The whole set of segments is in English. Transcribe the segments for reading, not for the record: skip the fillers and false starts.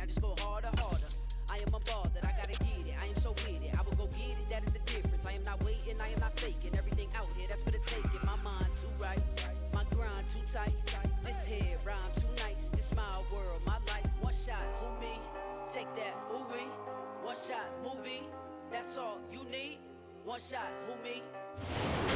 I just go harder, harder. I am a ball that I gotta get it. I am so with it. I will go get it. That is the difference. I am not waiting. I am not faking. Everything out here, that's for the taking. My mind too right. My grind too tight. This head rhyme too nice. This my world, my life. One shot, who me? Take that, ooh-wee. One shot, movie. That's all you need. One shot, who me?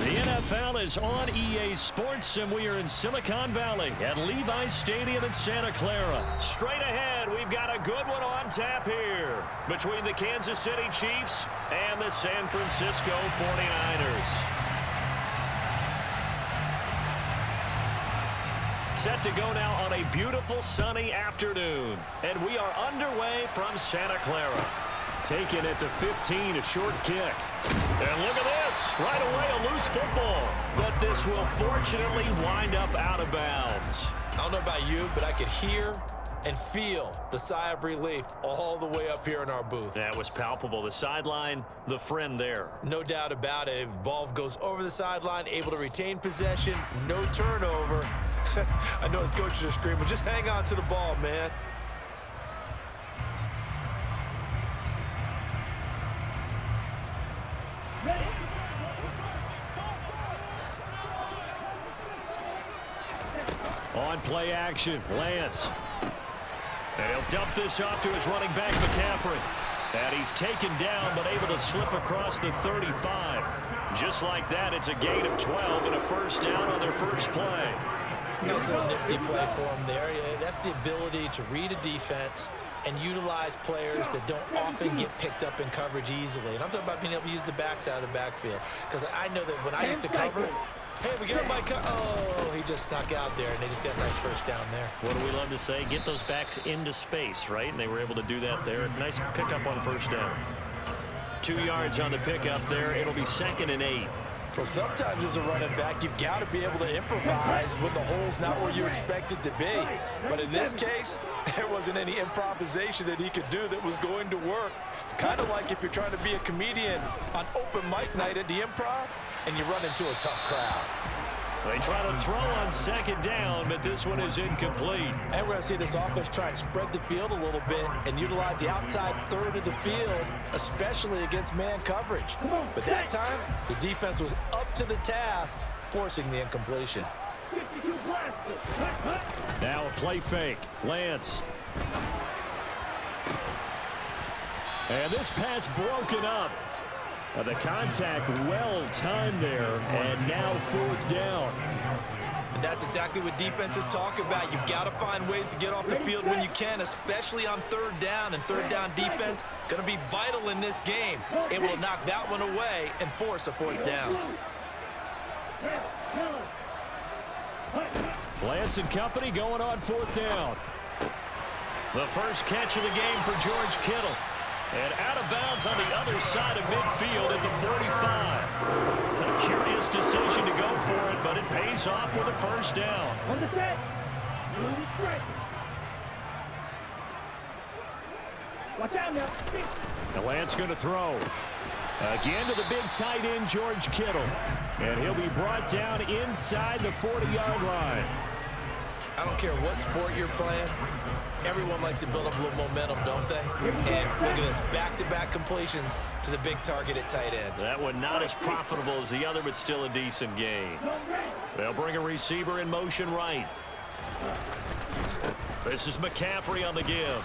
The NFL is on EA Sports, and we are in Silicon Valley at Levi's Stadium in Santa Clara. Straight ahead, we've got a good one on tap here between the Kansas City Chiefs and the San Francisco 49ers. Set to go now on a beautiful sunny afternoon, and we are underway from Santa Clara. Taken at the 15, a short kick. And look at this, right away a loose football. But this will fortunately wind up out of bounds. I don't know about you, but I could hear and feel the sigh of relief all the way up here in our booth. That was palpable. The sideline, the friend there. No doubt about it. If the ball goes over the sideline, able to retain possession, no turnover. I know his coaches are screaming, just hang on to the ball, man. On play action, Lance. And he'll dump this off to his running back, McCaffrey. And he's taken down, but able to slip across the 35. Just like that, it's a gain of 12 and a first down on their first play. Nice little nifty play for him there. Yeah, that's the ability to read a defense and utilize players that don't often get picked up in coverage easily. And I'm talking about being able to use the backs out of the backfield. Because I know that when I used to cover, hey, we got my oh, he just snuck out there, and they just got a nice first down there. What do we love to say? Get those backs into space, right? And they were able to do that there. Nice pickup on first down. 2 yards on the pickup there. It'll be 2nd and 8. Well, sometimes as a running back, you've got to be able to improvise when the hole's not where you expect it to be. But in this case, there wasn't any improvisation that he could do that was going to work. Kind of like if you're trying to be a comedian on open mic night at the Improv and you run into a tough crowd. They try to throw on 2nd down, but this one is incomplete. And we're going to see this offense try and spread the field a little bit and utilize the outside third of the field, especially against man coverage. But that time, the defense was up to the task, forcing the incompletion. Now a play fake. Lance. And this pass broken up. The contact well timed there, and now 4th down. And that's exactly what defenses talk about. You've got to find ways to get off the field when you can, especially on 3rd down. And 3rd down defense going to be vital in this game. Able to knock that one away and force a 4th down. Lance and company going on 4th down. The first catch of the game for George Kittle. And out of bounds on the other side of midfield at the 45. A curious decision to go for it, but it pays off with a first down. On the set. Watch out now. The Lance going to throw. Again to the big tight end, George Kittle. And he'll be brought down inside the 40-yard line. I don't care what sport you're playing. Everyone likes to build up a little momentum, don't they? And look at this, back-to-back completions to the big target at tight end. That one not as profitable as the other, but still a decent gain. They'll bring a receiver in motion right. This is McCaffrey on the give.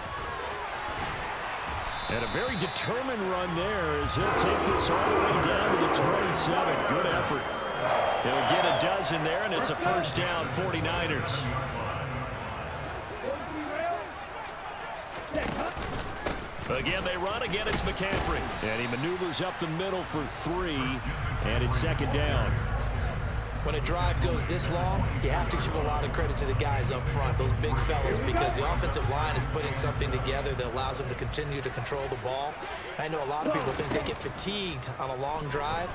And a very determined run there as he'll take this all the way down to the 27. Good effort. He'll get a dozen there, and it's a first down, 49ers. Again, they run. Again, it's McCaffrey. And he maneuvers up the middle for 3, and it's 2nd down. When a drive goes this long, you have to give a lot of credit to the guys up front, those big fellas, because the offensive line is putting something together that allows them to continue to control the ball. I know a lot of people think they get fatigued on a long drive.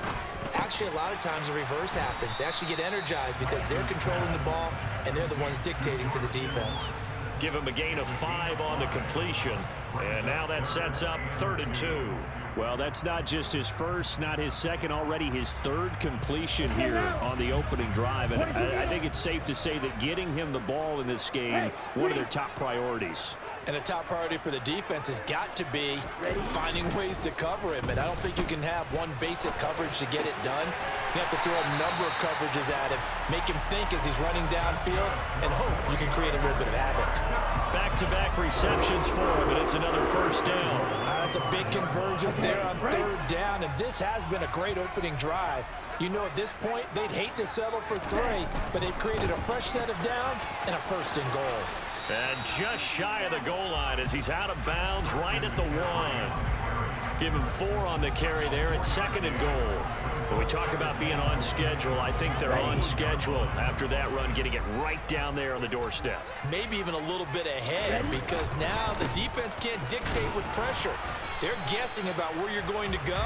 Actually, a lot of times the reverse happens. They actually get energized because they're controlling the ball, and they're the ones dictating to the defense. Give him a gain of 5 on the completion. And now that sets up 3rd and 2. Well, that's not just his first, not his second, already his 3rd completion here on the opening drive. And I think it's safe to say that getting him the ball in this game, one of their top priorities. And a top priority for the defense has got to be finding ways to cover him. And I don't think you can have one basic coverage to get it done. You have to throw a number of coverages at him, make him think as he's running downfield, and hope you can create a little bit of havoc. Back-to-back receptions for him, and it's another first down. That's a big conversion there on 3rd down, and this has been a great opening drive. You know, at this point, they'd hate to settle for 3, but they've created a fresh set of downs and a 1st and goal. And just shy of the goal line as he's out of bounds right at the 1. Give him 4 on the carry there at 2nd and goal. When we talk about being on schedule, I think they're on schedule after that run, getting it right down there on the doorstep. Maybe even a little bit ahead, because now the defense can't dictate with pressure. They're guessing about where you're going to go.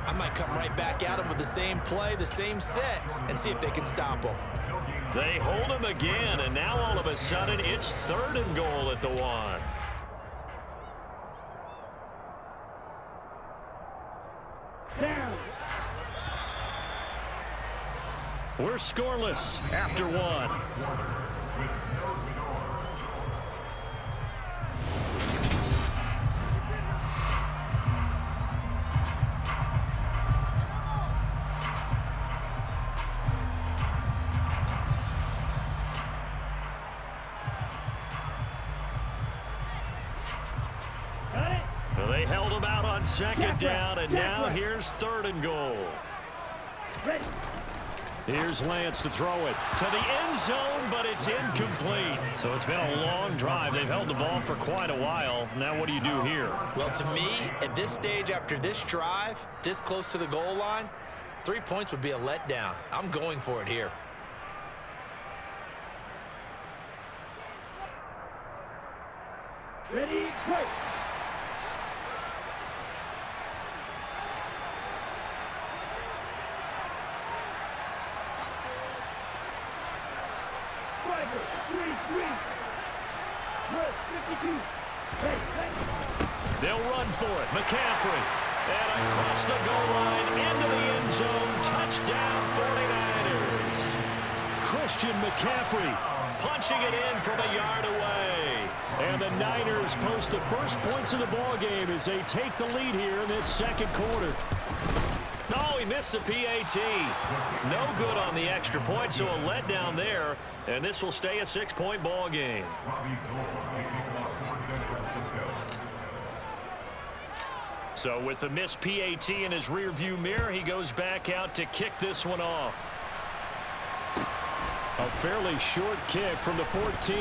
I might come right back at them with the same play, the same set, and see if they can stop them. They hold him again, and now all of a sudden it's 3rd and goal at the 1. Down. We're scoreless after 1. Well, they held him out on 2nd down, and now here's 3rd and goal. Ready. Here's Lance to throw it to the end zone, but it's incomplete. So it's been a long drive. They've held the ball for quite a while. Now what do you do here? Well, to me, at this stage after this drive, this close to the goal line, 3 points would be a letdown. I'm going for it here. Ready, break. They'll run for it. McCaffrey. And across the goal line into the end zone. Touchdown 49ers. Christian McCaffrey punching it in from a yard away. And the Niners post the first points of the ball game as they take the lead here in this 2nd quarter. Oh, he missed the PAT. No good on the extra point, so a letdown there. And this will stay a 6-point ball game. So with the missed PAT in his rearview mirror, he goes back out to kick this one off. A fairly short kick from the 14.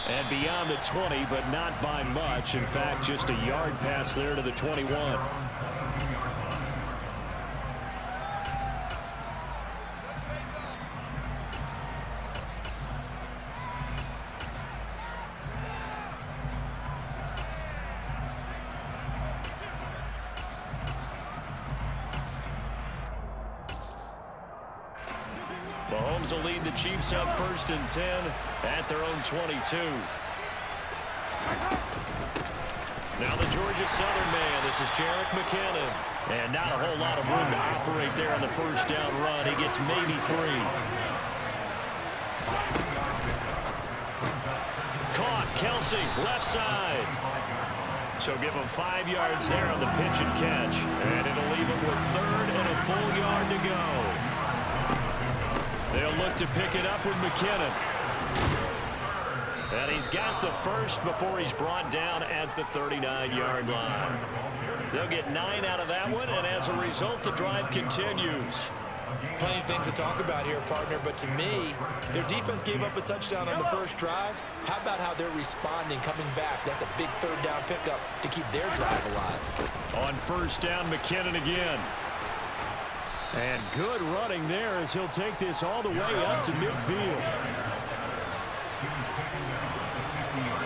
And beyond the 20, but not by much. In fact, just a yard pass there to the 21. Mahomes will lead the Chiefs up 1st and 10 at their own 22. Now the Georgia Southern man. This is Jerick McKinnon. And not a whole lot of room to operate there on the 1st down run. He gets maybe 3. Caught. Kelsey, left side. So give him 5 yards there on the pitch and catch. And it'll leave him with 3rd and a full yard to go. They'll look to pick it up with McKinnon. And he's got the first before he's brought down at the 39-yard line. They'll get 9 out of that one, and as a result, the drive continues. Plenty of things to talk about here, partner, but to me, their defense gave up a touchdown on the first drive. How about how they're responding, coming back? That's a big 3rd down pickup to keep their drive alive. On 1st down, McKinnon again. And good running there as he'll take this all the way up to midfield.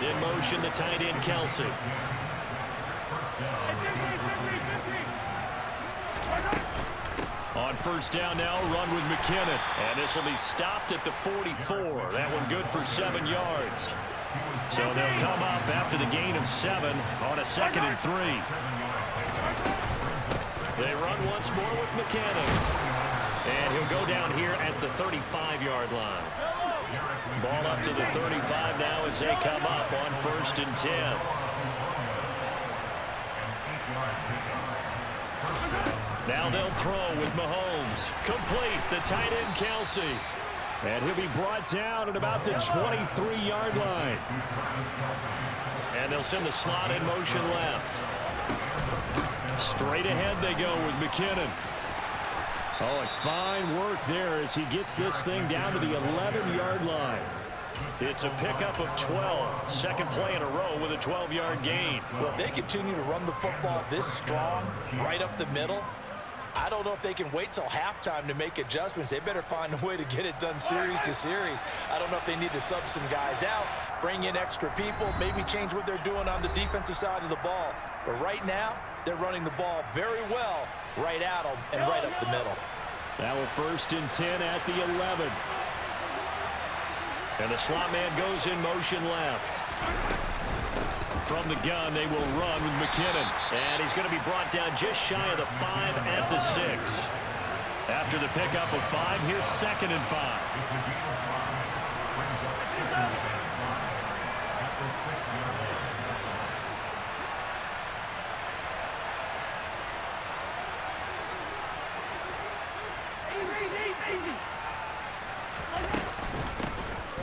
In motion, the tight end, Kelsey. On first down now, run with McKinnon. And this will be stopped at the 44. That one good for 7 yards. So they'll come up after the gain of 7 on a 2nd and 3. They run once more with McKinnon. And he'll go down here at the 35-yard line. Ball up to the 35 now as they come up on 1st and 10. Now they'll throw with Mahomes. Complete, the tight end Kelsey. And he'll be brought down at about the 23-yard line. And they'll send the slot in motion left. Straight ahead they go with McKinnon. Oh, and fine work there as he gets this thing down to the 11-yard line. It's a pickup of 12. Second play in a row with a 12-yard gain. Well, if they continue to run the football this strong, right up the middle, I don't know if they can wait till halftime to make adjustments. They better find a way to get it done series to series. I don't know if they need to sub some guys out, bring in extra people, maybe change what they're doing on the defensive side of the ball. But right now, they're running the ball very well right at them and right up the middle. Now a 1st and 10 at the 11. And the slot man goes in motion left. From the gun, they will run with McKinnon. And he's going to be brought down just shy of the 5 at the 6. After the pickup of 5, here's 2nd and 5.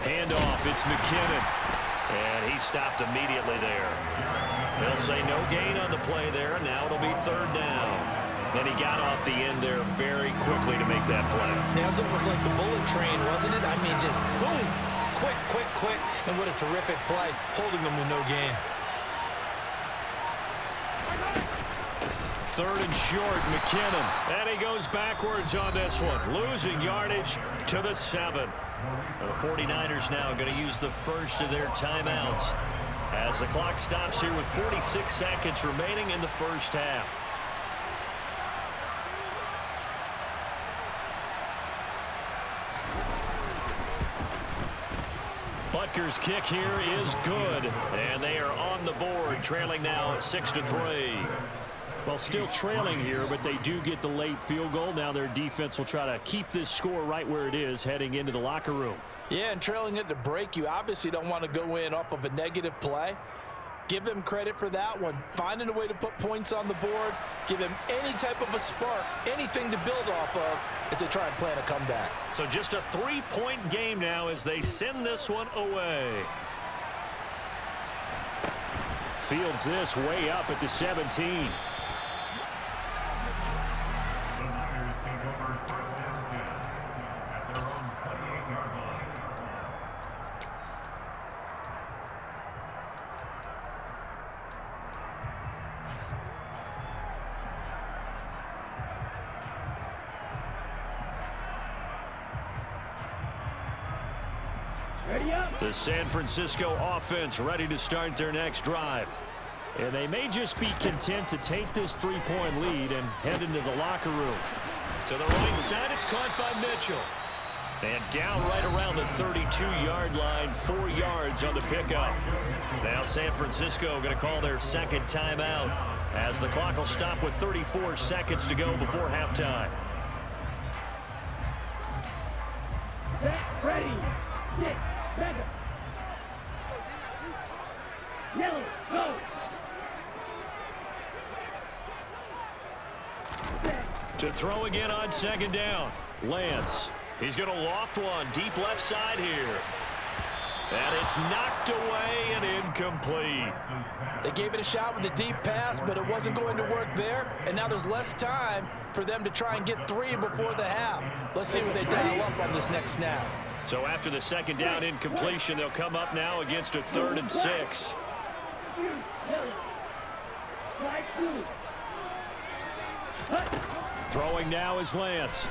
Handoff, it's McKinnon. And he stopped immediately there. They'll say no gain on the play there. Now it'll be 3rd down. And he got off the end there very quickly to make that play. Yeah, it was almost like the bullet train, wasn't it? I mean, just so quick. And what a terrific play, holding them to no gain. 3rd and short, McKinnon. And he goes backwards on this one. Losing yardage to the 7. The 49ers now going to use the first of their timeouts as the clock stops here with 46 seconds remaining in the first half. Butker's kick here is good, and they are on the board, trailing now at 6-3. Well, still trailing here, but they do get the late field goal. Now their defense will try to keep this score right where it is heading into the locker room. Yeah, and trailing at the break, you obviously don't want to go in off of a negative play. Give them credit for that one. Finding a way to put points on the board, give them any type of a spark, anything to build off of as they try and plan a comeback. So just a 3-point game now as they send this one away. Fields this way up at the 17. The San Francisco offense ready to start their next drive. And they may just be content to take this 3-point lead and head into the locker room. To the right side, it's caught by Mitchell. And down right around the 32-yard line, 4 yards on the pickup. Now San Francisco going to call their second timeout as the clock will stop with 34 seconds to go before halftime. Ready, get, back up. Yellow, go. To throw again on second down. Lance. He's going to loft one deep left side here. And it's knocked away and incomplete. They gave it a shot with a deep pass, but it wasn't going to work there. And now there's less time for them to try and get 3 before the half. Let's see what they dial up on this next snap. So after the second down incompletion, they'll come up now against a 3rd and 6. Throwing now is Lance.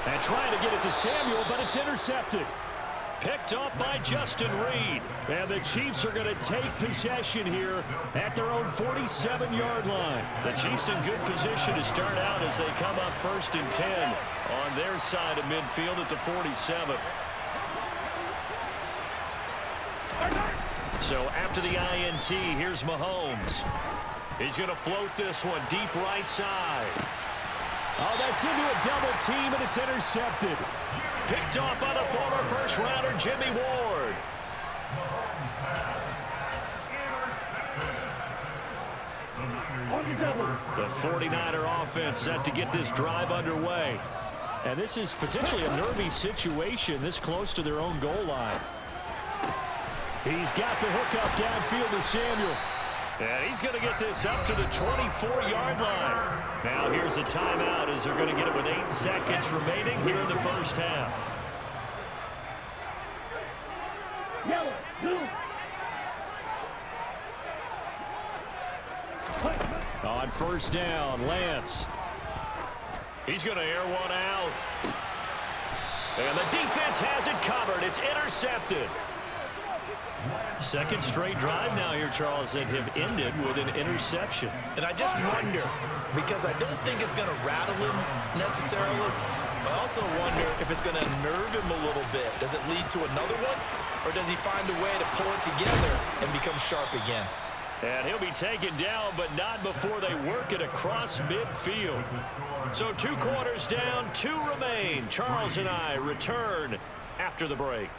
And trying to get it to Samuel, but it's intercepted. picked off by Justin Reed. And the Chiefs are going to take possession here at their own 47-yard line. The Chiefs in good position to start out as they come up 1st and 10 on their side of midfield at the 47. So after the INT, here's Mahomes. He's going to float this one deep right side. Oh, that's into a double team, and it's intercepted. Picked off by the former first-rounder Jimmy Ward. The 49er offense set to get this drive underway. And this is potentially a nervy situation this close to their own goal line. He's got the hook up downfield to Samuel. And he's going to get this up to the 24-yard line. Now here's a timeout as they're going to get it with 8 seconds remaining here in the first half. Yellow, blue. On first down, Lance. He's going to air one out. And the defense has it covered. It's intercepted. Second straight drive now here, Charles, that have ended with an interception. And I just wonder, because I don't think it's going to rattle him necessarily, but I also wonder if it's going to nerve him a little bit. Does it lead to another one, or does he find a way to pull it together and become sharp again? And he'll be taken down, but not before they work it across midfield. So 2 quarters down, 2 remain. Charles and I return after the break.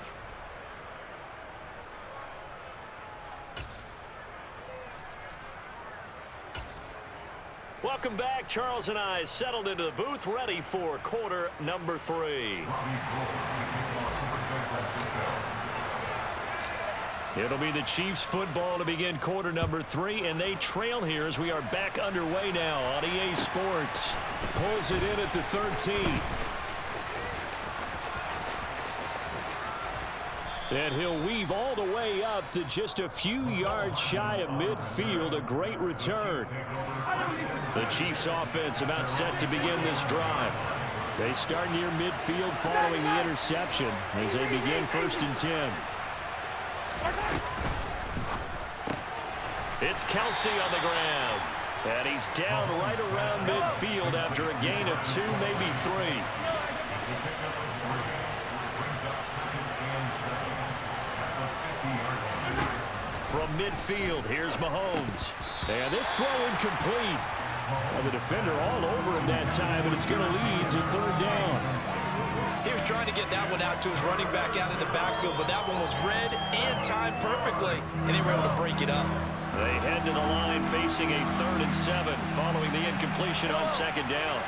Welcome back. Charles and I settled into the booth, ready for quarter number 3. It'll be the Chiefs football to begin quarter number 3, and they trail here as we are back underway now on EA Sports. Pulls it in at the 13. And he'll weave all the way up to just a few yards shy of midfield. A great return. The Chiefs offense about set to begin this drive. They start near midfield following the interception as they begin 1st and 10. It's Kelsey on the ground. And he's down right around midfield after a gain of 2, maybe 3. From midfield, here's Mahomes. And this throw incomplete. And the defender all over him that time, and it's going to lead to 3rd down. He was trying to get that one out to his running back out of the backfield, but that one was read and timed perfectly, and they were able to break it up. They head to the line facing a 3rd and 7 following the incompletion on 2nd down.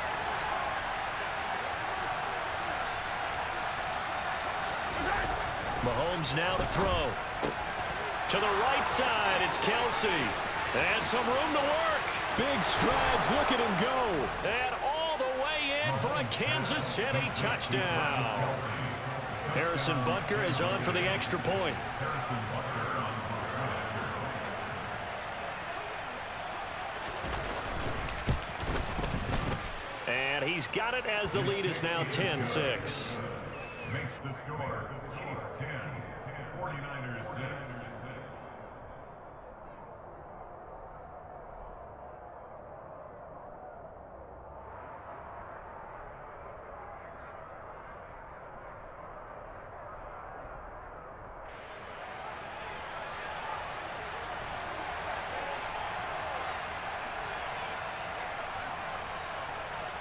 Mahomes now to throw. To the right side, it's Kelsey. And some room to work. Big strides, look at him go. And all the way in for a Kansas City touchdown. Harrison Butker is on for the extra point. And he's got it as the lead is now 10-6. Makes the score. Chiefs 10, 49ers 6.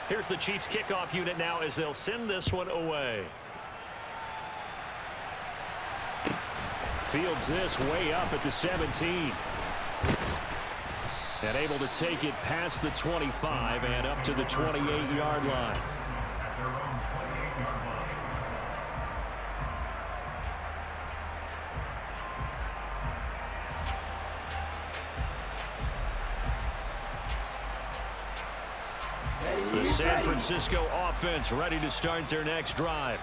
Here's the Chiefs kickoff unit now as they'll send this one away. Fields this way up at the 17. And able to take it past the 25 and up to the 28-yard line. The San Francisco offense ready to start their next drive.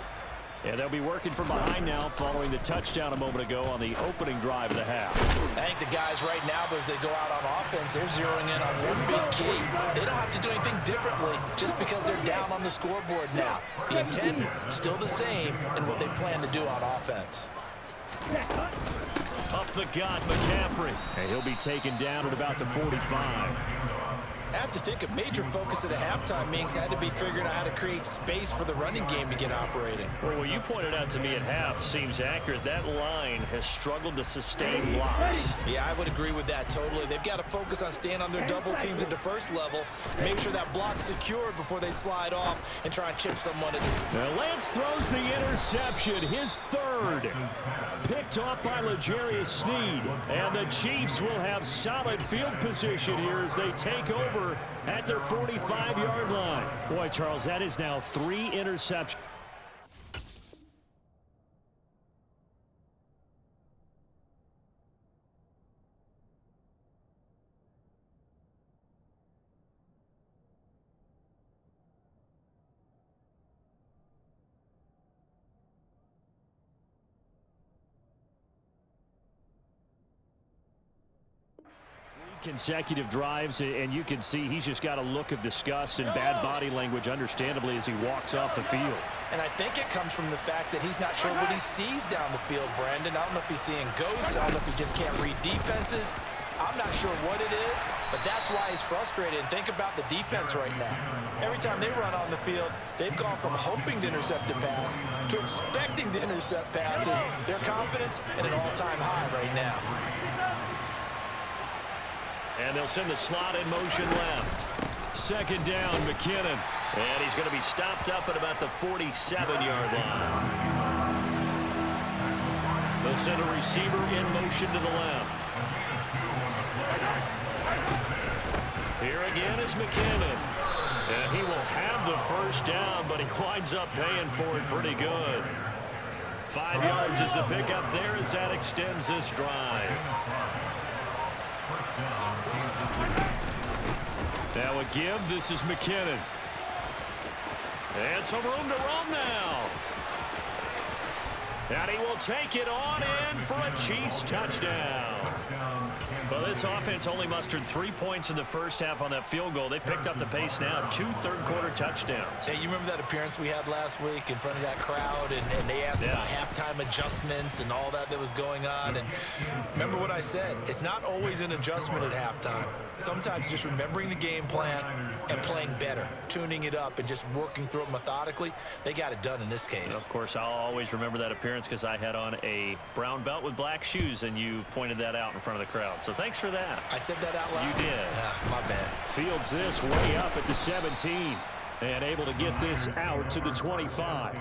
Yeah, they'll be working from behind now following the touchdown a moment ago on the opening drive of the half. I think the guys right now, as they go out on offense, they're zeroing in on one big key. They don't have to do anything differently just because they're down on the scoreboard now. The intent still the same in what they plan to do on offense. Up the gut, McCaffrey. And he'll be taken down at about the 45. I have to think a major focus at the halftime meetings had to be figuring out how to create space for the running game to get operating. Well, what you pointed out to me at half seems accurate. That line has struggled to sustain blocks. Yeah, I would agree with that totally. They've got to focus on staying on their double teams at the first level, make sure that block's secured before they slide off and try and chip someone at the... Now Lance throws the interception, his third. Picked off by L'Jarius Sneed. And the Chiefs will have solid field position here as they take over at their 45-yard line. Boy, Charles, that is now 3 interceptions. Consecutive drives, and you can see he's just got a look of disgust and bad body language, understandably, as he walks off the field. And I think it comes from the fact that he's not sure what he sees down the field, Brandon. I don't know if he's seeing ghosts. I don't know if he just can't read defenses. I'm not sure what it is, but that's why he's frustrated. And think about the defense right now. Every time they run on the field, they've gone from hoping to intercept a pass to expecting to intercept passes. Their confidence at an all-time high right now. And they'll send the slot in motion left. Second down, McKinnon. And he's going to be stopped up at about the 47-yard line. They'll send a receiver in motion to the left. Here again is McKinnon. And he will have the first down, but he winds up paying for it pretty good. 5 yards is the pickup there as that extends this drive. Now a give. This is McKinnon. And some room to roam now. And he will take it on in for a Chiefs touchdown. Well, this offense only mustered 3 points in the first half on that field goal. They picked up the pace now. 2 third-quarter touchdowns. Hey, you remember that appearance we had last week in front of that crowd, and they asked about halftime adjustments and all that was going on. And remember what I said. It's not always an adjustment at halftime. Sometimes just remembering the game plan and playing better, tuning it up and just working through it methodically. They got it done in this case. Of course, I'll always remember that appearance because I had on a brown belt with black shoes, and you pointed that out in front of the crowd. So thanks for that. I said that out loud? You did. My bad. Fields this way up at the 17 and able to get this out to the 25.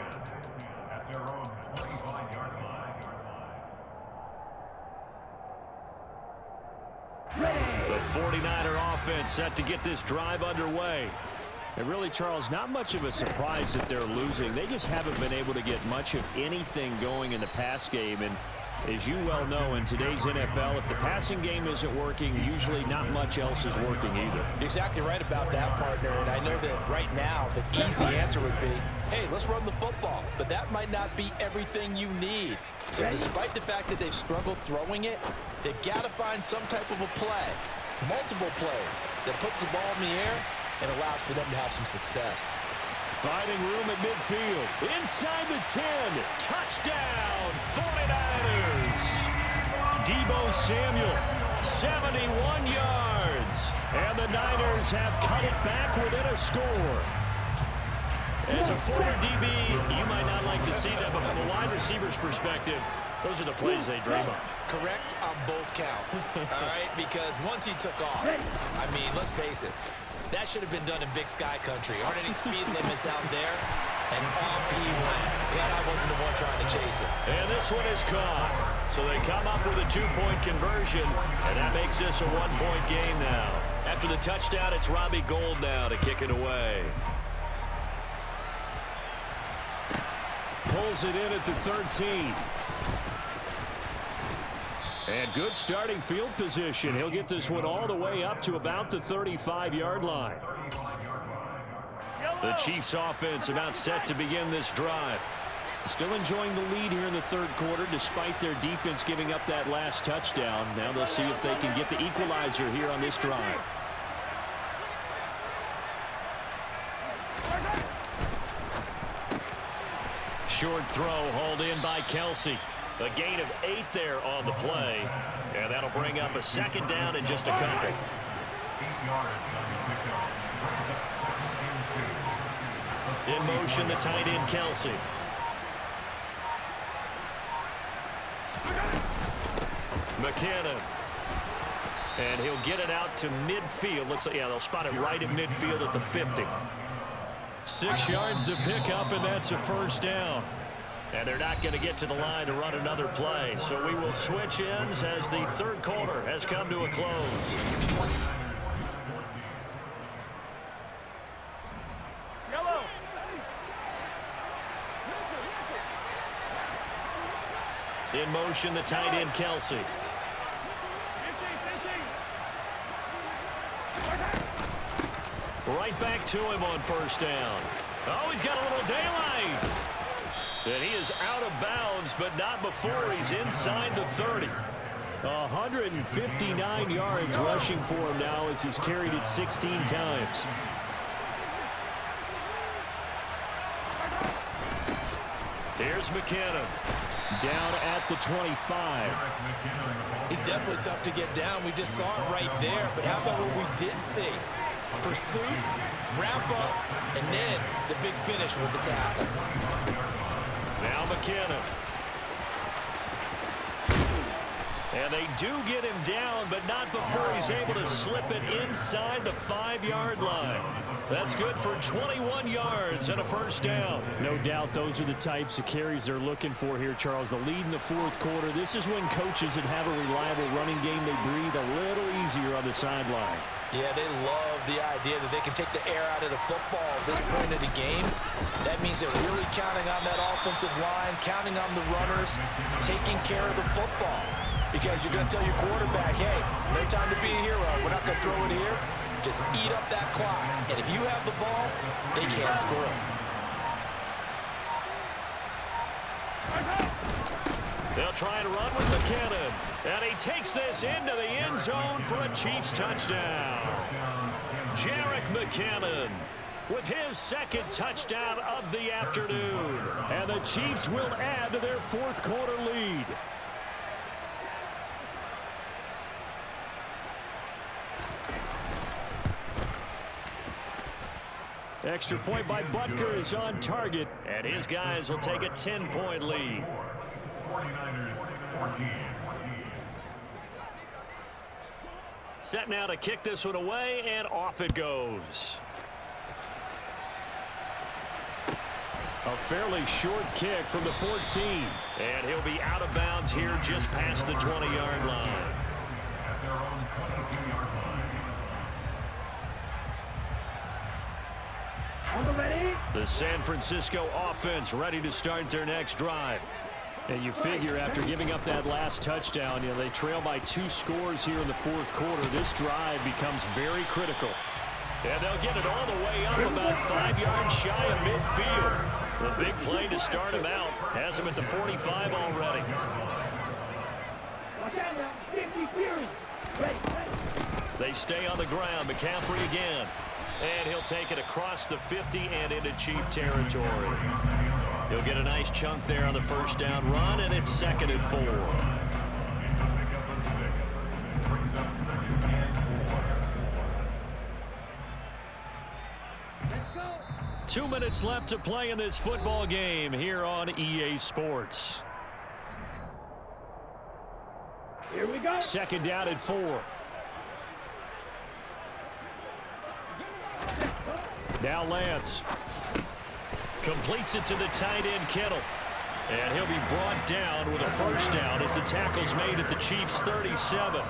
The 49er offense set to get this drive underway. And really, Charles, not much of a surprise that they're losing. They just haven't been able to get much of anything going in the pass game. And as you well know, in today's NFL, if the passing game isn't working, usually not much else is working either. You're exactly right about that, partner. And I know that right now the easy answer would be, hey, let's run the football. But that might not be everything you need. So despite the fact that they've struggled throwing it, they've got to find some type of a play, multiple plays, that puts the ball in the air and allows for them to have some success. Finding room at midfield. Inside the 10. Touchdown, 49ers. Deebo Samuel, 71 yards. And the Niners have cut it back within a score. As a former DB, you might not like to see that, but from a wide receiver's perspective, those are the plays they dream of. Correct on both counts, all right? Because once he took off, I mean, let's face it, that should have been done in Big Sky country. Aren't any speed limits out there? And off he went. Glad I wasn't the one trying to chase it. And this one is caught. So they come up with a 2-point conversion, and that makes this a 1-point game now. After the touchdown, it's Robbie Gould now to kick it away. Pulls it in at the 13. And good starting field position. He'll get this one all the way up to about the 35-yard line. The Chiefs offense about set to begin this drive. Still enjoying the lead here in the third quarter despite their defense giving up that last touchdown. Now they'll see if they can get the equalizer here on this drive. Short throw hauled in by Kelsey. A gain of 8 there on the play. And that'll bring up a second down in just a couple. 8 yards on the pickup. In motion, the tight end, Kelsey. McKinnon. And he'll get it out to midfield. Looks like, yeah, they'll spot it right at midfield at the 50. 6 yards to pick up, and that's a first down. And they're not going to get to the line to run another play. So we will switch ends as the third quarter has come to a close. Yellow. In motion, the tight end, Kelsey. Right back to him on first down. Oh, he's got a little daylight. And he is out of bounds, but not before he's inside the 30. 159 yards rushing for him now as he's carried it 16 times. Here's McKinnon. Down at the 25. He's definitely tough to get down. We just saw it right there. But how about what we did see? Pursuit, wrap up, and then the big finish with the tackle. Now McKinnon. And they do get him down, but not before he's able to slip it inside the 5-yard line. That's good for 21 yards and a first down. No doubt those are the types of carries they're looking for here, Charles. The lead in the fourth quarter. This is when coaches that have a reliable running game, they breathe a little easier on the sideline. Yeah, they love the idea that they can take the air out of the football at this point of the game. That means they're really counting on that offensive line, counting on the runners, taking care of the football. Because you're going to tell your quarterback, hey, no time to be a hero. We're not going to throw it here. Just eat up that clock. And if you have the ball, they can't score. They'll try to run with McKinnon. And he takes this into the end zone for a Chiefs touchdown. Jerick McKinnon with his second touchdown of the afternoon. And the Chiefs will add to their fourth quarter lead. Extra point by Butker is on target. And his guys will take a 10-point lead. 49ers 14. Set now to kick this one away, and off it goes. A fairly short kick from the 14. And he'll be out of bounds here just past the 20-yard line. At their own 22-yard line. The San Francisco offense ready to start their next drive. And you figure after giving up that last touchdown, they trail by 2 scores here in the fourth quarter. This drive becomes very critical. And they'll get it all the way up about 5 yards shy of midfield. The big play to start him out has him at the 45 already. They stay on the ground. McCaffrey again. And he'll take it across the 50 and into Chief territory. He'll get a nice chunk there on the first down run, and it's 2nd and 4. Pickup of 6. Brings up 2nd and 4. 2 minutes left to play in this football game here on EA Sports. Here we go. Second down at 4. Now Lance completes it to the tight end Kittle. And he'll be brought down with a first down as the tackle's made at the Chiefs' 37.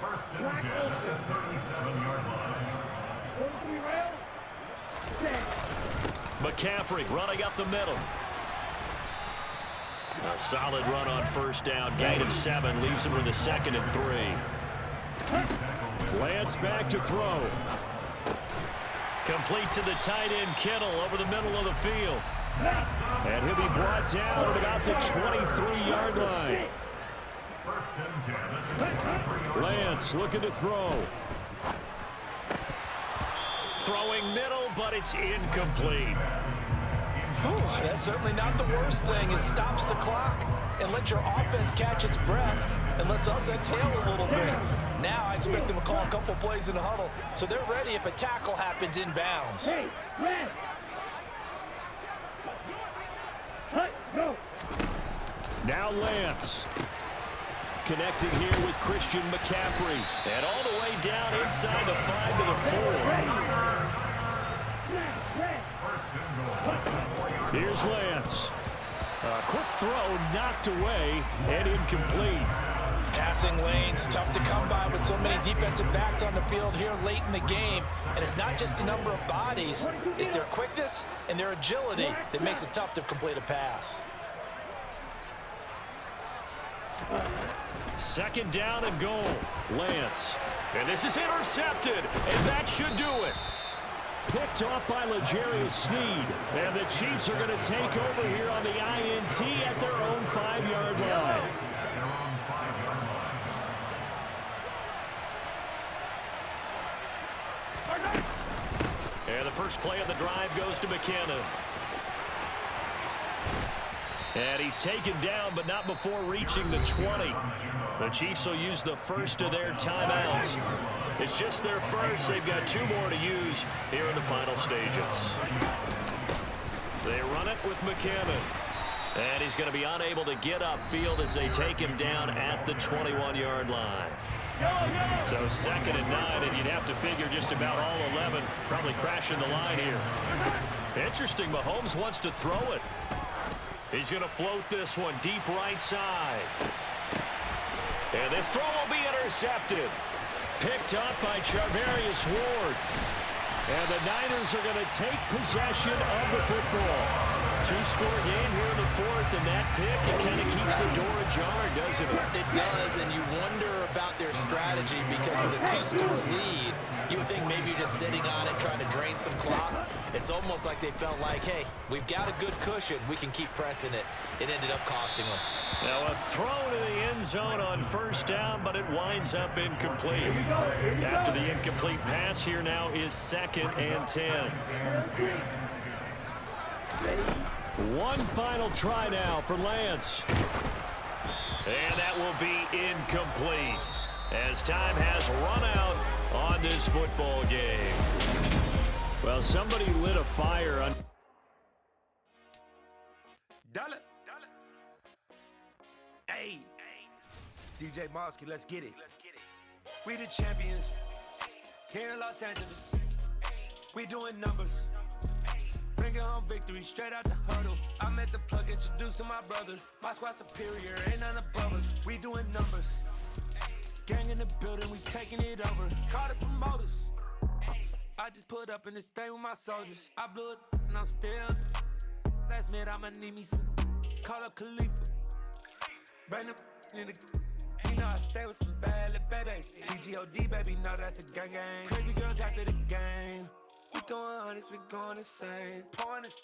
First and 10 at the 37-yard line. McCaffrey running up the middle. A solid run on first down. Gain of 7 leaves him with a 2nd and 3. Lance back to throw. Complete to the tight end Kittle over the middle of the field. And he'll be brought down at about the 23-yard line. Lance looking to throw. Throwing middle, but it's incomplete. Ooh, that's certainly not the worst thing. It stops the clock and lets your offense catch its breath and lets us exhale a little bit. Now I expect them to call a couple plays in the huddle, so they're ready if a tackle happens inbounds. Hey, rest. Cut, go. Now Lance. Connecting here with Christian McCaffrey. And all the way down inside the 5 to the 4. Here's Lance. A quick throw knocked away and incomplete. Passing lanes tough to come by with so many defensive backs on the field here late in the game. And it's not just the number of bodies, it's their quickness and their agility that makes it tough to complete a pass. Second down and goal. Lance. And this is intercepted, and that should do it. Picked off by L'Jarius Sneed. And the Chiefs are going to take over here on the INT at their own 5-yard line. And the first play of the drive goes to McKinnon. And he's taken down, but not before reaching the 20. The Chiefs will use the first of their timeouts. It's just their first. They've got 2 more to use here in the final stages. They run it with McKinnon. And he's going to be unable to get upfield as they take him down at the 21-yard line. So 2nd and 9, and you'd have to figure just about all 11 probably crashing the line here. Interesting, Mahomes wants to throw it. He's going to float this one deep right side. And this throw will be intercepted. Picked up by Charvarius Ward. And the Niners are going to take possession of the football. 2-score game here in the 4th, and that pick, it kind of keeps the door ajar, doesn't it? It does, and you wonder about their strategy because with a 2-score lead, you would think maybe you're just sitting on it trying to drain some clock. It's almost like they felt like, hey, we've got a good cushion. We can keep pressing it. It ended up costing them. Now a throw to the end zone on 1st down, but it winds up incomplete. After the incomplete pass, here now is 2nd and 10. One final try now for Lance. And that will be incomplete as time has run out on this football game. Well, somebody lit a fire on... Dollar. Hey, DJ Mosky, let's get it. We the champions here in Los Angeles. We doing numbers. Bringing home victory straight out the huddle. I'm at the plug, introduced to my brothers. My squad superior, ain't none above us. We doing numbers. Gang in the building, we taking it over. Call the promoters. I just put up in this thing with my soldiers. I blew it and I'm still. Last minute, I'ma need me some. Call up Khalifa. Bring the in the. You know I stay with some bad little baby. TGOD, baby, know that's a gang. Crazy girls after the game. We throwing hundreds, we going insane. Pouring this.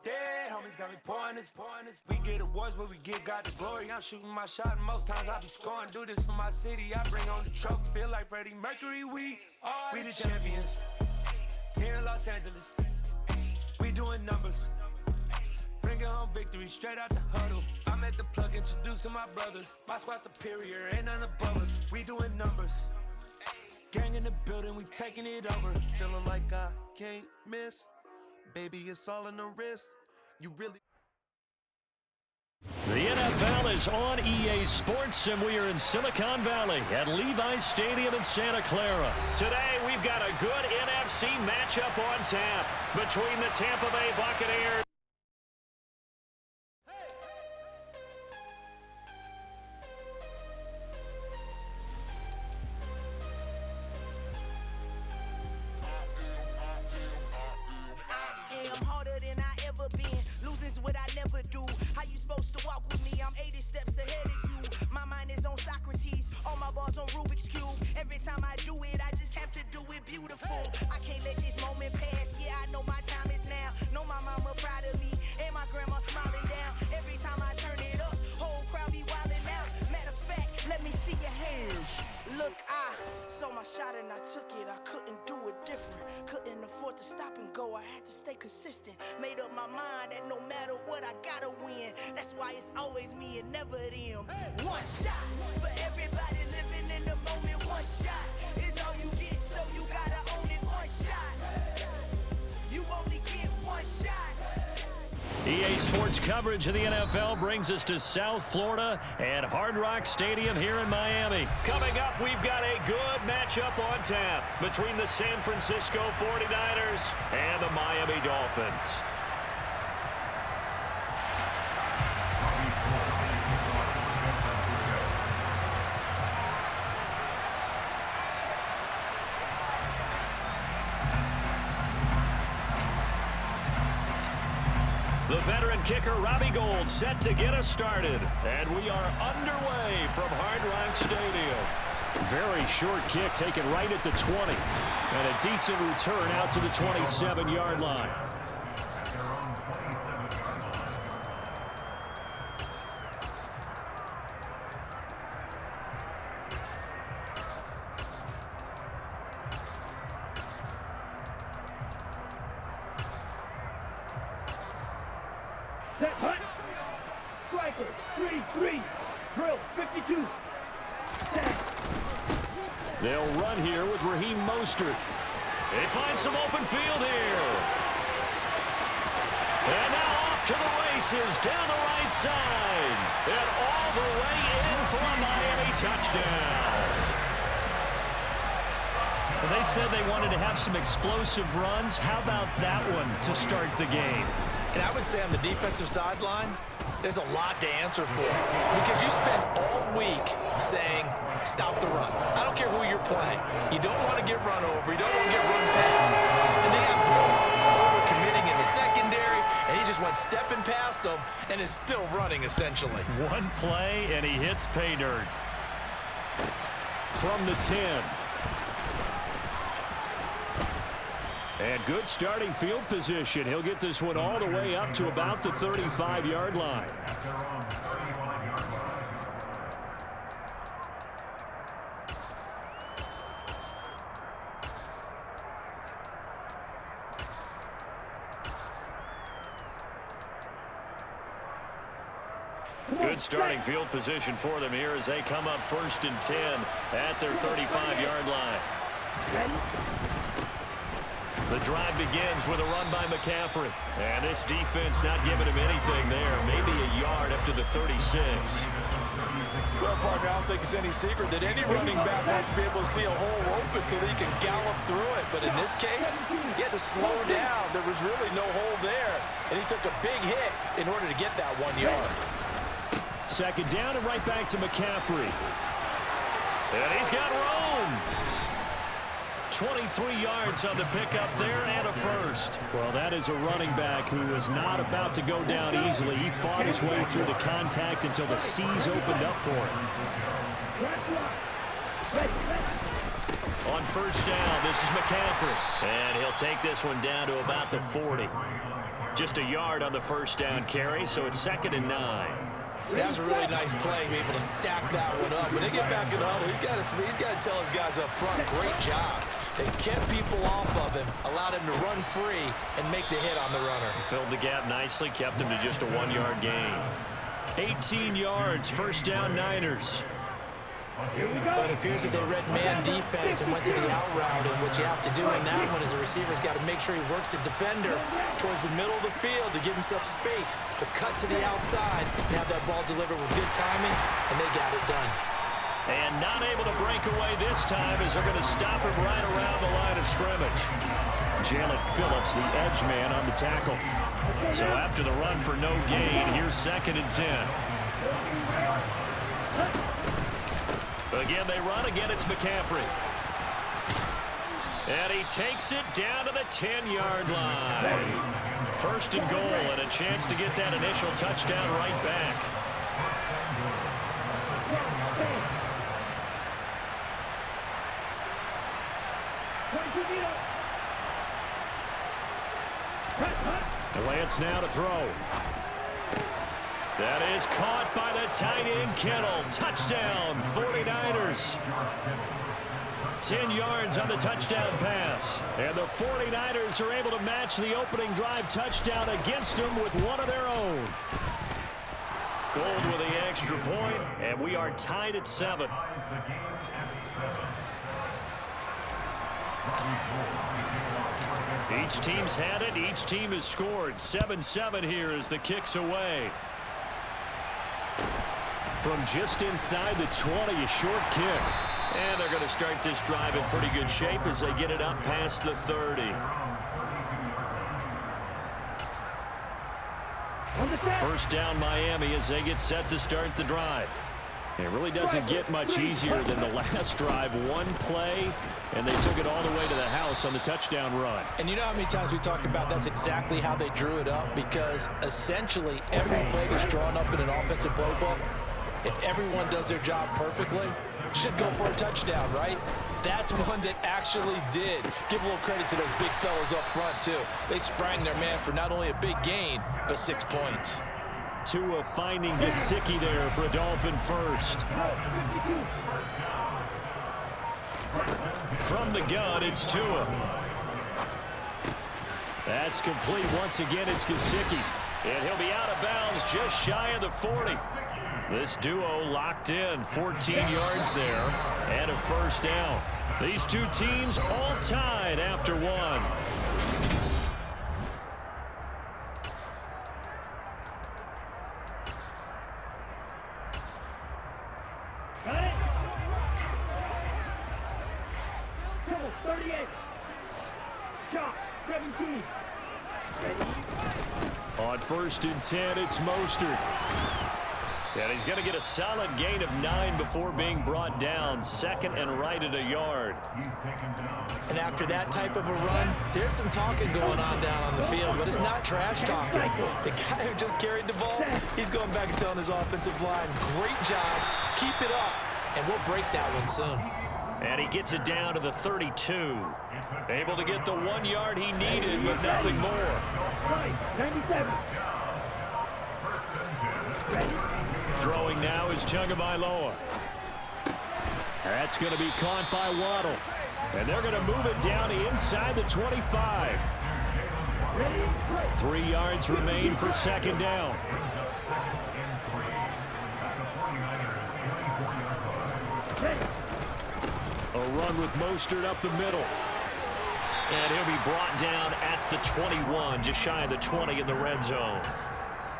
Dead homies got me pouring this. We get awards where we give God the glory. I'm shooting my shot and most times I be scoring. Do this for my city, I bring on the trophy. Feel like Freddie Mercury, we the champions here in Los Angeles. We doing numbers. Bringing home victory straight out the huddle. I'm at the plug, introduced to my brothers. My squad superior, ain't none above us. We doing numbers. Gang in the building, we taking it over. Feeling like I can't miss. Baby, it's all in the wrist. You really... The NFL is on EA Sports, and we are in Silicon Valley at Levi's Stadium in Santa Clara. Today, we've got a good NFC matchup on tap between the Tampa Bay Buccaneers. What I never do. How you supposed to walk with me? I'm 80 steps ahead of you. My mind is on Socrates, all my balls on Rubik's Cube. Every time I do it, I just have to do it beautiful. I can't let this moment pass. Yeah, I know my time is now. Look, I saw my shot and I took it. I couldn't do it different. Couldn't afford to stop and go. I had to stay consistent. Made up my mind that no matter what, I gotta win. That's why it's always me and never them. One shot for everybody living in the moment. One shot is all you get, so you gotta own it. One shot. You only get one shot. EA Sports coverage of the NFL brings us to South Florida and Hard Rock Stadium here in Miami. Coming up, we've got a good matchup on tap between the San Francisco 49ers and the Miami Dolphins. The veteran kicker, Robbie Gould, set to get us started. And we are underway from Hard Rock Stadium. Very short kick taken right at the 20. And a decent return out to the 27-yard line. Set, hut. Striker, 3-3. Drill, 52. Set. They'll run here with Raheem Mostert. They find some open field here. And now off to the races down the right side. And all the way in for a Miami touchdown. Well, they said they wanted to have some explosive runs. How about that one to start the game? And I would say on the defensive sideline, there's a lot to answer for. Because you spend all week saying, stop the run. I don't care who you're playing. You don't want to get run over. You don't want to get run past. And they have both over-committing in the secondary, and he just went stepping past them and is still running, essentially. One play, and he hits pay dirt. From the 10. And good starting field position. He'll get this one all the way up to about the 35-yard line. Good starting field position for them here as they come up 1st and 10 at their 35-yard line. The drive begins with a run by McCaffrey. And this defense not giving him anything there. Maybe a yard up to the 36. Well, partner, I don't think it's any secret that any running back wants to be able to see a hole open so that he can gallop through it. But in this case, he had to slow down. There was really no hole there. And he took a big hit in order to get that 1 yard. Second down and right back to McCaffrey. And he's got room. 23 yards on the pickup there and a first. Well, that is a running back who is not about to go down easily. He fought his way through the contact until the seas opened up for him. On first down, this is McCaffrey. And he'll take this one down to about the 40. Just a yard on the first down carry, so it's 2nd and 9. That was a really nice play to be able to stack that one up. When they get back in the huddle, he's got to tell his guys up front, great job. They kept people off of him, allowed him to run free, and make the hit on the runner. Filled the gap nicely, kept him to just a 1-yard gain. 18 yards, first down Niners. But it appears that they read man defense and went to the out route, and what you have to do in that one is a receiver's got to make sure he works the defender towards the middle of the field to give himself space to cut to the outside and have that ball delivered with good timing, and they got it done. And not able to break away this time as they're going to stop him right around the line of scrimmage. Jalen Phillips, the edge man, on the tackle. So after the run for no gain, here's 2nd and 10. Again, they run. Again, it's McCaffrey. And he takes it down to the 10-yard line. First and goal and a chance to get that initial touchdown right back. Lance now to throw. That is caught by the tight end, Kittle. Touchdown, 49ers. 10 yards on the touchdown pass. And the 49ers are able to match the opening drive touchdown against them with one of their own. Gold with the extra point, and we are tied at 7. Each team's had it. Each team has scored. 7-7 here as the kick's away. From just inside the 20, a short kick. And they're going to start this drive in pretty good shape as they get it up past the 30. First down Miami as they get set to start the drive. It really doesn't get much easier than the last drive. One play, and they took it all the way to the house on the touchdown run. And you know how many times we talk about that's exactly how they drew it up? Because essentially every play that's drawn up in an offensive playbook, if everyone does their job perfectly, should go for a touchdown, right? That's one that actually did. Give a little credit to those big fellas up front, too. They sprang their man for not only a big gain, but 6 points. Tua finding Gesicki there for a Dolphin first. From the gun, it's Tua. That's complete. Once again, it's Gesicki. And he'll be out of bounds just shy of the 40. This duo locked in, 14 yards there, and a first down. These two teams all tied after one. Got it? 38. Shot, 17. Ready? On 1st and 10, it's Mostert. And he's going to get a solid gain of 9 before being brought down. Second and right at a yard. And after that type of a run, there's some talking going on down on the field, but it's not trash talking. The guy who just carried the ball, he's going back and telling his offensive line, great job, keep it up, and we'll break that one soon. And he gets it down to the 32. Able to get the 1 yard he needed, but nothing more. 97. Throwing now is Tagovailoa. That's going to be caught by Waddle. And they're going to move it down inside the 25. 3 yards remain for second down. A run with Mostert up the middle. And he'll be brought down at the 21, just shy of the 20 in the red zone.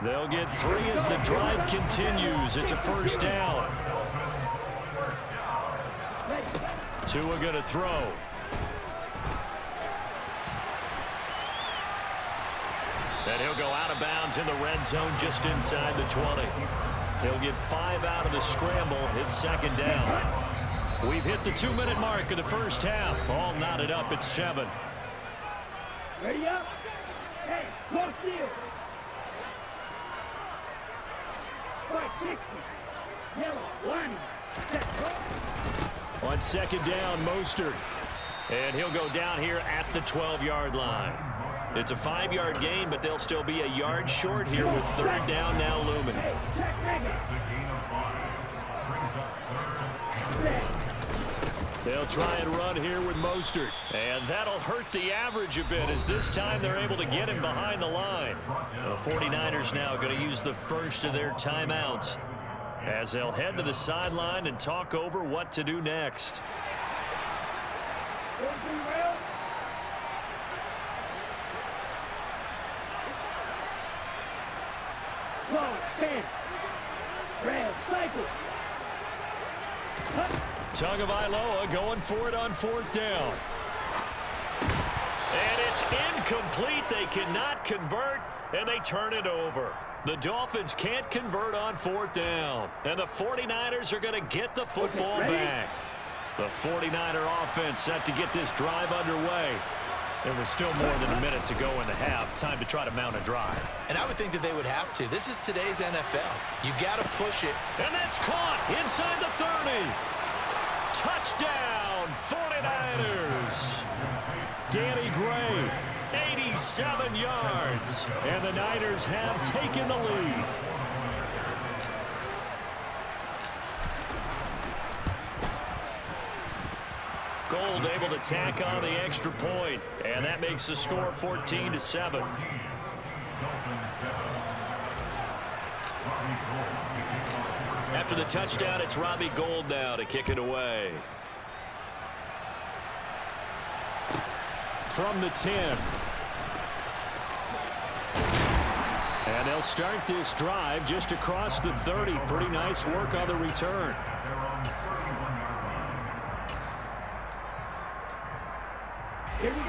They'll get 3 as the drive continues. It's a first down. Tua going to throw. And he'll go out of bounds in the red zone just inside the 20. He'll get 5 out of the scramble. It's second down. We've hit the 2-minute mark of the first half. All knotted up at 7. Ready up? Hey, close field. 560. Yellow, line. On second down, Mostert. And he'll go down here at the 12-yard line. It's a 5-yard gain, but they'll still be a yard short here with third down now looming. They'll try and run here with Mostert. And that'll hurt the average a bit as this time they're able to get him behind the line. The 49ers now going to use the first of their timeouts as they'll head to the sideline and talk over what to do next. Tagovailoa going for it on 4th down. And it's incomplete. They cannot convert, and they turn it over. The Dolphins can't convert on 4th down, and the 49ers are going to get the football back. The 49er offense set to get this drive underway. There was still more than a minute to go in the half. Time to try to mount a drive. And I would think that they would have to. This is today's NFL. You got to push it. And that's caught inside the 30. Touchdown, 49ers. Danny Gray, 87 yards. And the Niners have taken the lead. Gold able to tack on the extra point, and that makes the score 14-7. After the touchdown, it's Robbie Gould now to kick it away. From the 10. And they'll start this drive just across the 30. Pretty nice work on the return.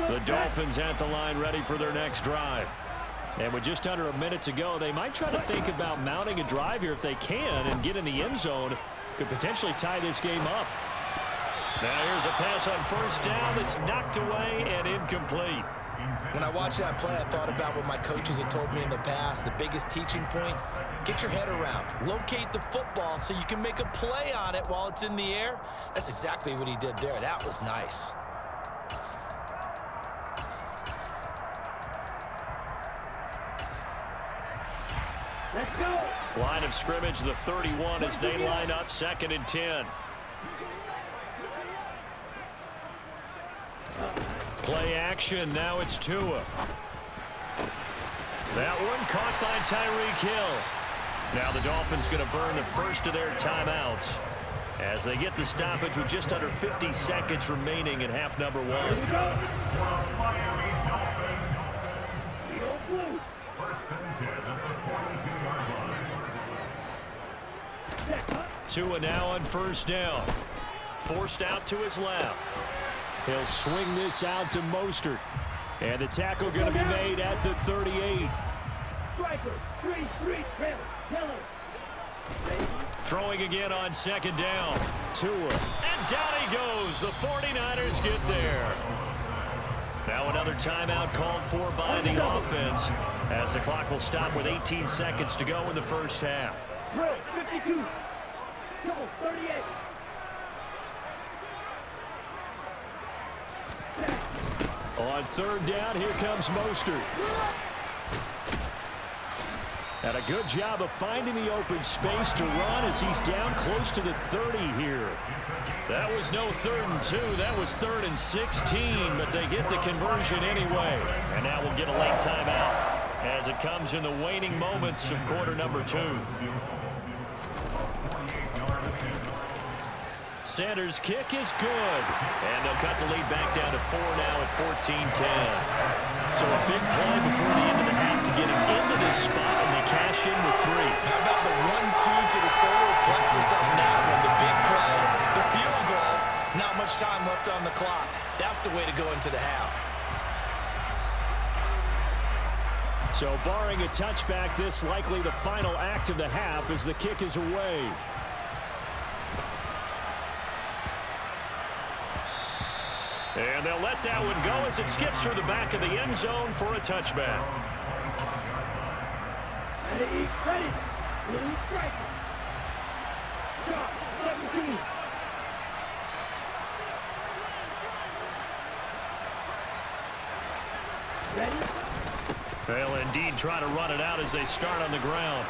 The Dolphins at the line ready for their next drive. And with just under a minute to go, they might try to think about mounting a drive here if they can and get in the end zone. Could potentially tie this game up. Now here's a pass on first down that's knocked away and incomplete. When I watched that play, I thought about what my coaches had told me in the past. The biggest teaching point, get your head around. Locate the football so you can make a play on it while it's in the air. That's exactly what he did there. That was nice. Let's go. Line of scrimmage, the 31 as they line up 2nd and 10. Play action, now it's Tua. That one caught by Tyreek Hill. Now the Dolphins going to burn the first of their timeouts as they get the stoppage with just under 50 seconds remaining in half number 1. Tua now on first down. Forced out to his left. He'll swing this out to Mostert. And the tackle going to be made at the 38. Striker, 3-3, Taylor. Throwing again on 2nd down. Tua. And down he goes. The 49ers get there. Now another timeout called for by the offense as the clock will stop with 18 seconds to go in the first half. 52. 38. On 3rd down, here comes Mostert. And a good job of finding the open space to run as he's down close to the 30 here. That was no 3rd and 2. That was 3rd and 16, but they get the conversion anyway. And now we'll get a late timeout as it comes in the waning moments of quarter number 2. Sanders' kick is good. And they'll cut the lead back down to 4 now at 14-10. So a big play before the end of the half to get him into this spot, and they cash in with 3. How about the 1-2 to the solar plexus on that one? The big play, the field goal, not much time left on the clock. That's the way to go into the half. So barring a touchback, this likely the final act of the half as the kick is away. And they'll let that one go as it skips through the back of the end zone for a touchback. Ready, blue striker. Shot, 17. Ready? They'll indeed try to run it out as they start on the ground.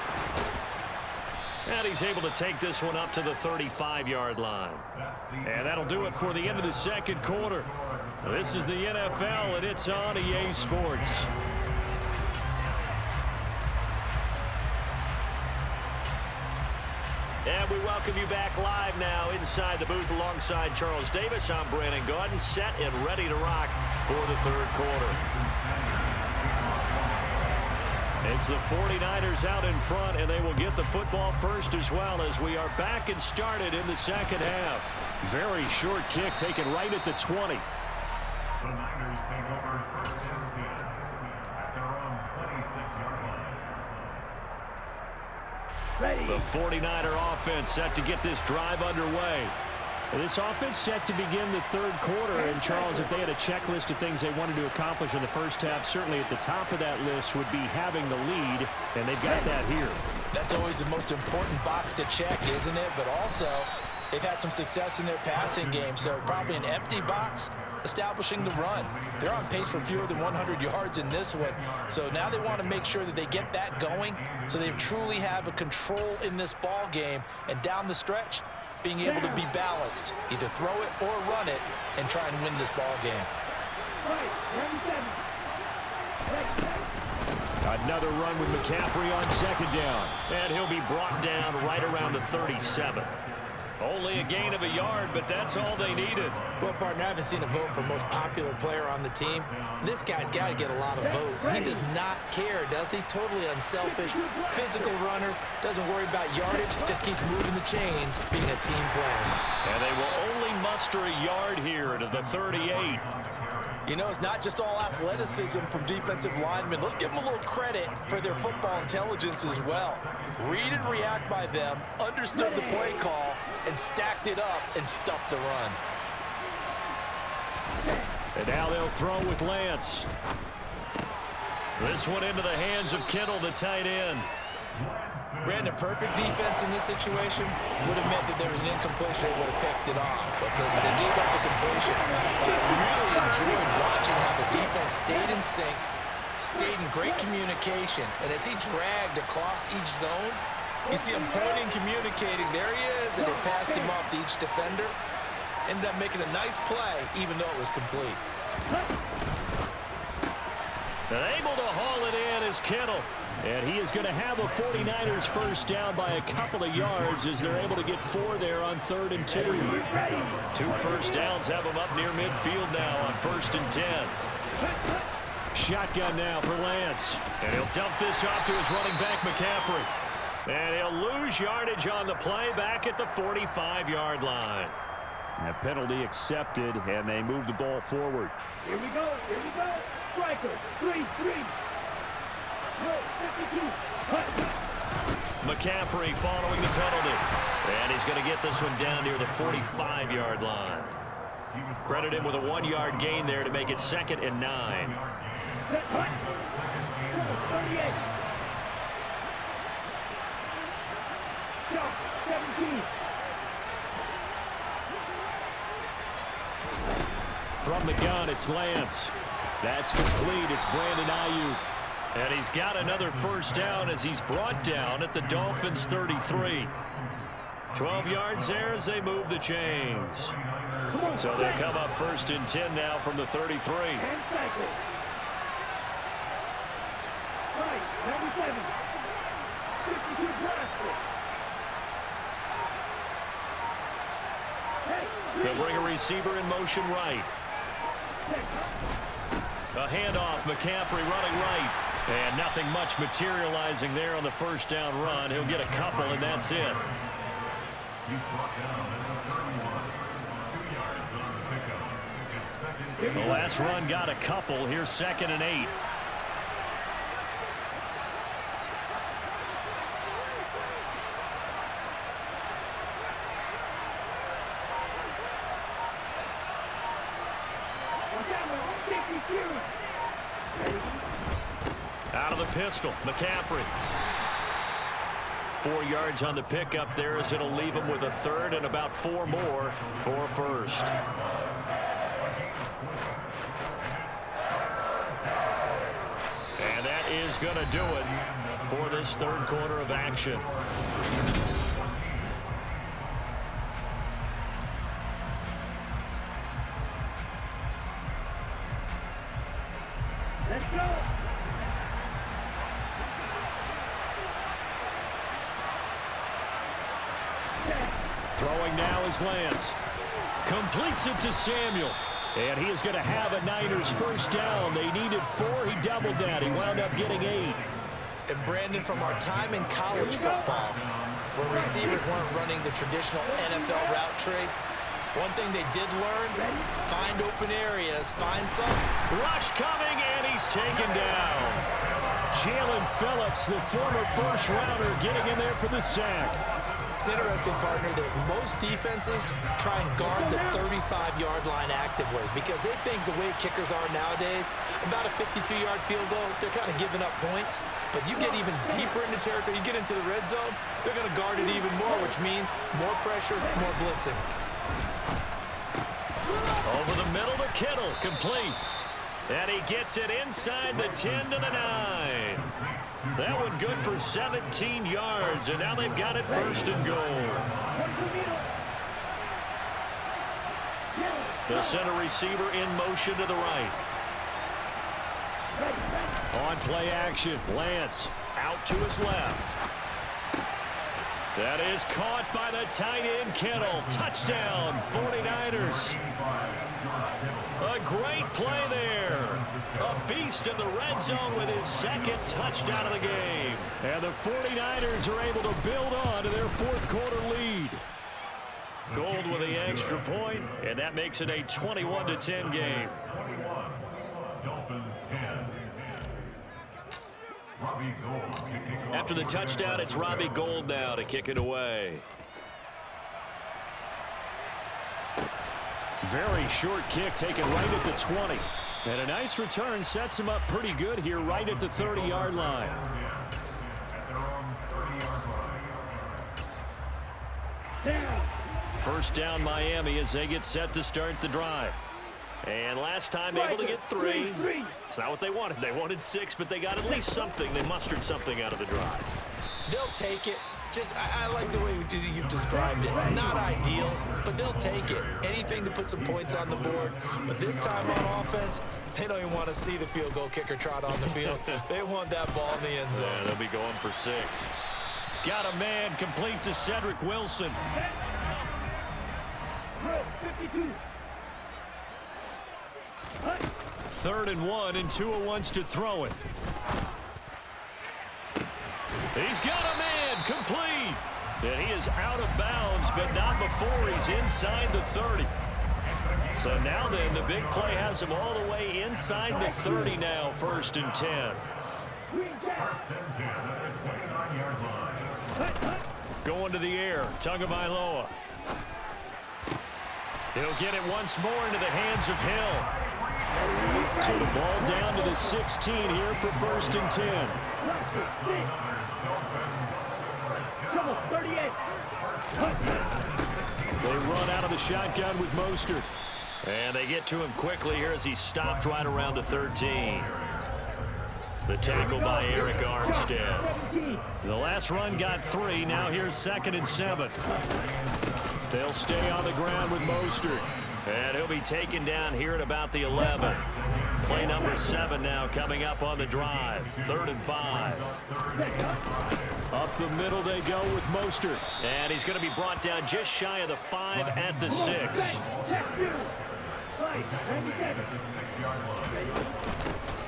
And he's able to take this one up to the 35-yard line. And that'll do it for the end of the second quarter. This is the NFL, and it's on EA Sports. And we welcome you back live now inside the booth alongside Charles Davis. I'm Brandon Gaudin, set and ready to rock for the third quarter. It's the 49ers out in front, and they will get the football first as well as we are back and started in the second half. Very short kick taken right at the 20. The Niners take over first and 10 at their own 26-yard line. Ready. The 49er offense set to get this drive underway. This offense set to begin the third quarter, and Charles, if they had a checklist of things they wanted to accomplish in the first half, certainly at the top of that list would be having the lead, and they've got that here. That's always the most important box to check, isn't it? But also, they've had some success in their passing game, so probably an empty box establishing the run. They're on pace for fewer than 100 yards in this one, so now they want to make sure that they get that going so they truly have a control in this ball game, and down the stretch, being able to be balanced, either throw it or run it, and try and win this ball game. Another run with McCaffrey on second down. And he'll be brought down right around the 37. Only a gain of a yard, but that's all they needed. Well, partner, I haven't seen a vote for most popular player on the team. This guy's got to get a lot of votes. He does not care, does he? Totally unselfish, physical runner, doesn't worry about yardage, just keeps moving the chains, being a team player. And they will only muster a yard here to the 38. You know, it's not just all athleticism from defensive linemen. Let's give them a little credit for their football intelligence as well. Read and react by them, understood the play call, and stacked it up and stuffed the run. And now they'll throw with Lance. This one into the hands of Kittle, the tight end. Brandon, perfect defense in this situation would have meant that there was an incompletion. They would have picked it off. Okay, so they gave up the completion. But I really enjoyed watching how the defense stayed in sync, stayed in great communication. And as he dragged across each zone, you see him pointing, communicating. There he is, and they passed him off to each defender. Ended up making a nice play, even though it was complete. And able to haul it in is Kittle. And he is going to have a 49ers first down by a couple of yards as they're able to get 4 there on 3rd and 2. 2 first downs have them up near midfield now on 1st and 10. Shotgun now for Lance. And he'll dump this off to his running back, McCaffrey. And he'll lose yardage on the play back at the 45-yard line. A penalty accepted, and they move the ball forward. Here we go. Striker, 3-3. No, 52. McCaffrey following the penalty. And he's going to get this one down near the 45-yard line. Credit him with a 1-yard gain there to make it 2nd and 9. 38. 17. From the gun, it's Lance. That's complete. It's Brandon Ayuk. And he's got another first down as he's brought down at the Dolphins' 33. 12 yards there as they move the chains. So they come up 1st and 10 now from the 33. They'll bring a receiver in motion right. A handoff, McCaffrey running right. And nothing much materializing there on the first down run. He'll get a couple, and that's it. The last run got a couple. Here's 2nd and 8. Out of the pistol, McCaffrey. 4 yards on the pickup there as it'll leave him with a 3rd and about 4 more for first. And that is going to do it for this 3rd quarter of action. Let's go. Throwing now is Lance. Completes it to Samuel. And he is going to have a Niners first down. They needed 4. He doubled that. He wound up getting 8. And Brandon, from our time in college football, where receivers weren't running the traditional NFL route tree, one thing they did learn, find open areas, find some. Rush coming, and he's taken down. Jalen Phillips, the former first rounder, getting in there for the sack. It's interesting, partner, that most defenses try and guard the 35-yard line actively because they think the way kickers are nowadays, about a 52-yard field goal, they're kind of giving up points. But you get even deeper into territory, you get into the red zone, they're going to guard it even more, which means more pressure, more blitzing. Over the middle to Kittle, complete. And he gets it inside the 10 to the 9. That one good for 17 yards, and now they've got it 1st and goal. The center receiver in motion to the right. On play action, Lance out to his left. That is caught by the tight end, Kittle. Touchdown, 49ers. A great play there. A beast in the red zone with his second touchdown of the game. And the 49ers are able to build on to their fourth quarter lead. Gold with the extra point, and that makes it a 21-10 game. Dolphins 10. Robbie Gould kicking off. After the touchdown, it's Robbie Gould now to kick it away. Very short kick taken right at the 20. And a nice return sets him up pretty good here right at the 30-yard line. At their own 30-yard line. First down Miami as they get set to start the drive. And last time able to get 3. It's not what they wanted. They wanted 6, but they got at least something. They mustered something out of the drive. They'll take it. Just, I like the way you've described it. Not ideal, but they'll take it. Anything to put some points on the board. But this time on offense, they don't even want to see the field goal kicker trot on the field. They want that ball in the end zone. Yeah, they'll be going for 6. Got a man complete to Cedric Wilson. 52. 3rd and 1, and Tua wants to throw it. He's got a man complete. And he is out of bounds, but not before he's inside the 30. So now then, the big play has him all the way inside the 30 now, 1st and 10. First and 10 at the 29-yard line. Going to the air, Tagovailoa. He'll get it once more into the hands of Hill. So the ball down to the 16 here for 1st and 10. Double 38. They run out of the shotgun with Mostert. And they get to him quickly here as he stopped right around the 13. The tackle by Eric Armstead. The last run got 3. Now here's 2nd and 7. They'll stay on the ground with Mostert. And he'll be taken down here at about the 11. Play number 7 now coming up on the drive. 3rd and 5. Up the middle they go with Mostert. And he's going to be brought down just shy of the 5 at the 6.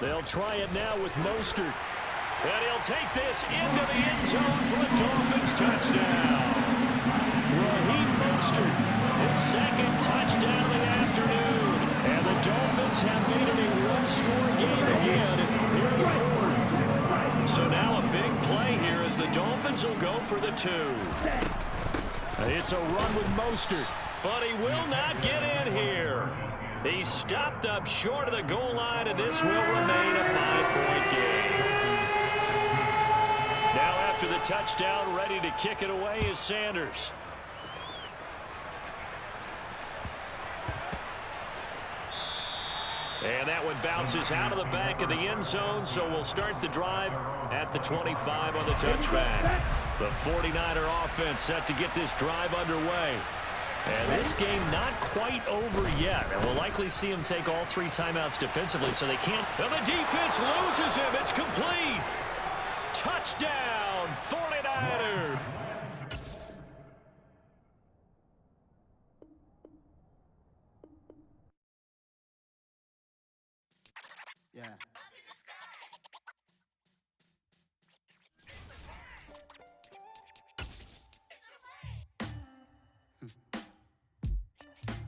They'll try it now with Mostert. And he'll take this into the end zone for a Dolphins touchdown. Raheem Mostert, his 2nd touchdown of the afternoon. And the Dolphins have made it a one-score game again here in the 4th. So now a big play here as the Dolphins will go for the 2. It's a run with Mostert, but he will not get in here. He's stopped up short of the goal line, and this will remain a 5-point game. Now after the touchdown, ready to kick it away is Sanders. And that one bounces out of the back of the end zone, so we'll start the drive at the 25 on the touchback. The 49er offense set to get this drive underway. And this game not quite over yet. And we'll likely see him take all 3 timeouts defensively, so they can't. And the defense loses him. It's complete. Touchdown, 49ers. Yeah.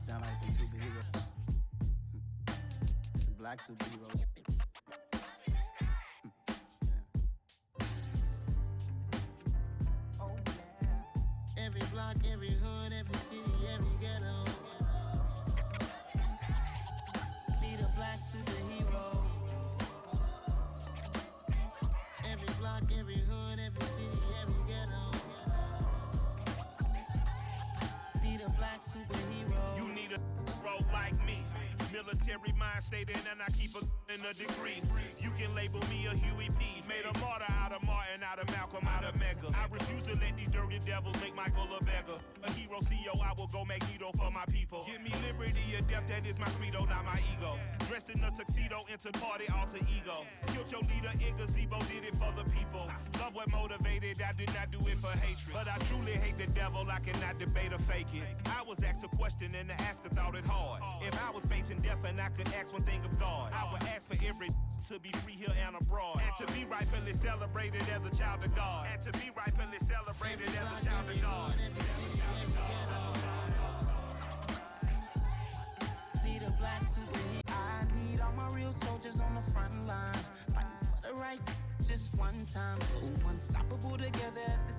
Sound like some superheroes. Some black superheroes. Oh yeah. Every block, every hood, every city, every ghetto. Need a black superhero. Every block, every hood, every city, every ghetto. Need a black superhero. You need a hero like me. Military mind state and I keep in a degree. You can label me a Huey P. Made a martyr out of Martin, out of Malcolm, out of Mega. I refuse to let these dirty the devil, make Michael a beggar. A hero CEO, I will go Magneto for my people. Give me liberty or death, that is my credo, not my ego. Dressed in a tuxedo, enter party, alter ego. Killed your leader in gazebo, did it for the people. Love what motivated, I did not do it for hatred. But I truly hate the devil, I cannot debate or fake it. I was asked a question and the asker thought it hard. If I was facing death and I could ask one thing of God, I would ask for every to be free here and abroad. And to be rightfully celebrated as a child of God. And to be rightfully celebrated as a child of God. Need a black superhero. I need all my real soldiers on the front line, fighting for the right just one time. So unstoppable together at the